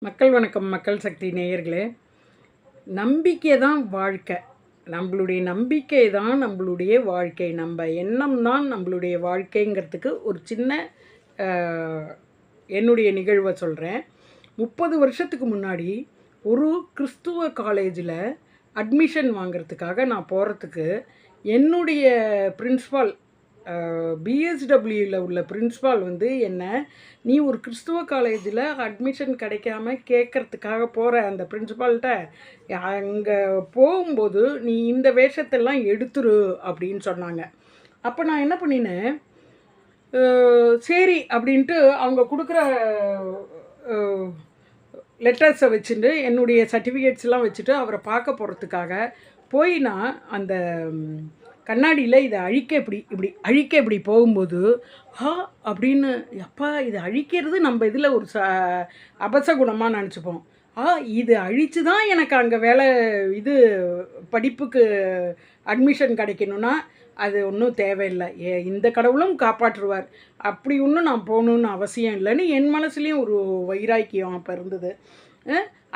மக்கள் வணக்கம். மக்கள் சக்தி நேயர்களே, நம்பிக்கை தான் வாழ்க்கை. நம்மளுடைய நம்பிக்கை தான் நம்மளுடைய வாழ்க்கை. நம்ம எண்ணம் தான் நம்மளுடைய வாழ்க்கைங்கிறதுக்கு ஒரு சின்ன அ என்னுடைய நிகழ்வை சொல்கிறேன். 30 வருஷத்துக்கு முன்னாடி ஒரு கிறிஸ்துவ காலேஜில் அட்மிஷன் வாங்கிறதுக்காக நான் போகிறதுக்கு என்னுடைய பிரின்ஸ்பால் பிஎஸ்டபிள்யூவில் உள்ள பிரின்ஸ்பால் வந்து என்ன, நீ ஒரு கிறிஸ்துவ காலேஜில் அட்மிஷன் கிடைக்காம கேட்குறதுக்காக போகிற அந்த பிரின்ஸ்பால்கிட்ட அங்கே போகும்போது நீ இந்த வேஷத்தெல்லாம் எடுத்துரு அப்படின்னு சொன்னாங்க. அப்போ நான் என்ன பண்ணினேன், சரி அப்படின்ட்டு அவங்க கொடுக்குற லெட்டர்ஸை வச்சுட்டு என்னுடைய சர்டிஃபிகேட்ஸ்லாம் வச்சுட்டு அவரை பார்க்க போகிறதுக்காக போய் நான் அந்த கண்ணாடியில் இதை அழிக்க இப்படி போகும்போது அப்படின்னு அப்பா இதை அழிக்கிறது நம்ம இதில் ஒரு அபசகுணமாக நினச்சிப்போம். இது அழித்து தான் எனக்கு அங்கே வேலை இது படிப்புக்கு அட்மிஷன் கிடைக்கணும்னா அது ஒன்றும் தேவையில்லை, இந்த கடவுளும் காப்பாற்றுவார், அப்படி ஒன்றும் நான் போகணுன்னு அவசியம் இல்லைன்னு என் மனசுலேயும் ஒரு வைராக்கியம் அப்போ இருந்தது.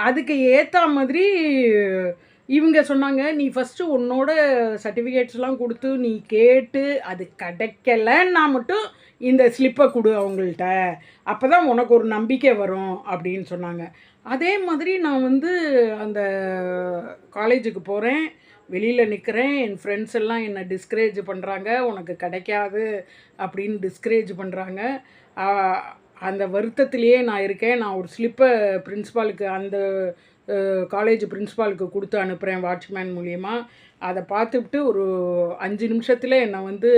அதுக்கு ஏற்ற மாதிரி இவங்க சொன்னாங்க, நீ ஃபஸ்ட்டு உன்னோட சர்டிஃபிகேட்ஸ்லாம் கொடுத்து நீ கேட்டு அது கிடைக்கலன்னா மட்டும் இந்த ஸ்லிப்பை கொடு அவங்கள்ட்ட, அப்போ தான் உனக்கு ஒரு நம்பிக்கை வரும் அப்படின்னு சொன்னாங்க. அதே மாதிரி நான் வந்து அந்த காலேஜுக்கு போகிறேன், வெளியில் நிற்கிறேன், என் ஃப்ரெண்ட்ஸ் எல்லாம் என்னை டிஸ்கரேஜ் பண்ணுறாங்க, உனக்கு கிடைக்காது அப்படின்னு டிஸ்கரேஜ் பண்ணுறாங்க. அந்த வருத்தத்திலேயே நான் இருக்கேன். நான் ஒரு ஸ்லிப்பை பிரின்ஸ்பாலுக்கு அந்த காலேஜ் பிரின்ஸ்பாலுக்கு கொடுத்து அனுப்புகிறேன் வாட்ச்மேன் மூலிமா. அதை பார்த்துவிட்டு ஒரு 5 நிமிஷத்தில் என்னை வந்து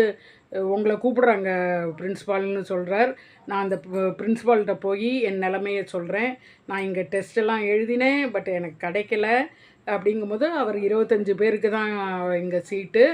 உங்களை கூப்பிட்றாங்க பிரின்ஸ்பால்னு சொல்கிறார். நான் அந்த பிரின்ஸ்பால்கிட்ட போய் என் நிலமையை சொல்கிறேன். நான் இங்கே டெஸ்ட்டெல்லாம் எழுதினேன், பட் எனக்கு கிடைக்கல அப்படிங்கும்போது அவர் 25 பேருக்கு தான் இங்கே சீட்டு,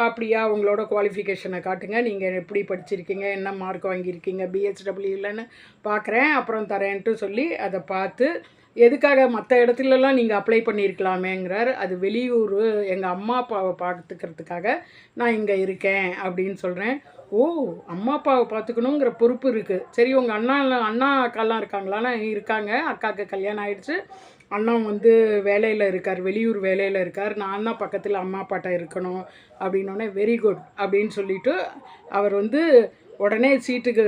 அப்படியா உங்களோட குவாலிஃபிகேஷனை காட்டுங்க, நீங்கள் எப்படி படிச்சிருக்கீங்க, என்ன மார்க் வாங்கியிருக்கீங்க பிஹெச்டபிள்யூலன்னு பார்க்குறேன், அப்புறம் தரேன்ட்டு சொல்லி அதை பார்த்து எதுக்காக மற்ற இடத்துலலாம் நீங்கள் அப்ளை பண்ணியிருக்கலாமேங்கிறார். அது வெளியூர், எங்கள் அம்மா அப்பாவை பார்த்துக்கிறதுக்காக நான் இங்கே இருக்கேன் அப்படின்னு சொல்கிறேன். ஓ, அம்மா அப்பாவை பார்த்துக்கணுங்கிற பொறுப்பு இருக்குது. சரி, உங்கள் அண்ணா அக்காலாம் இருக்காங்களான்னு இருக்காங்க. அக்காவுக்கு கல்யாணம் ஆகிடுச்சு, அண்ணா வந்து வேலையில் இருக்கார், வெளியூர் வேலையில் இருக்கார், நான் தான் பக்கத்தில் அம்மா அப்பாட்ட இருக்கணும் அப்படின்னோடனே வெரி குட் அப்படின்னு சொல்லிவிட்டு அவர் வந்து உடனே சீட்டுக்கு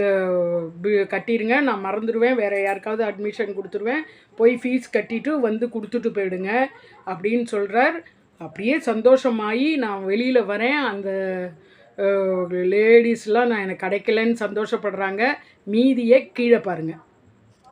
கட்டிடுங்க, நான் மறந்துடுவேன், வேறு யாருக்காவது அட்மிஷன் கொடுத்துருவேன், போய் ஃபீஸ் கட்டிட்டு வந்து கொடுத்துட்டு போயிடுங்க அப்படின்னு சொல்கிறார். அப்படியே சந்தோஷமாகி நான் வெளியில் வரேன். அந்த லேடிஸ்லாம் நான் எனக்கு கிடைக்கலன்னு சந்தோஷப்படுறாங்க. மீதியை கீழே பாருங்கள்.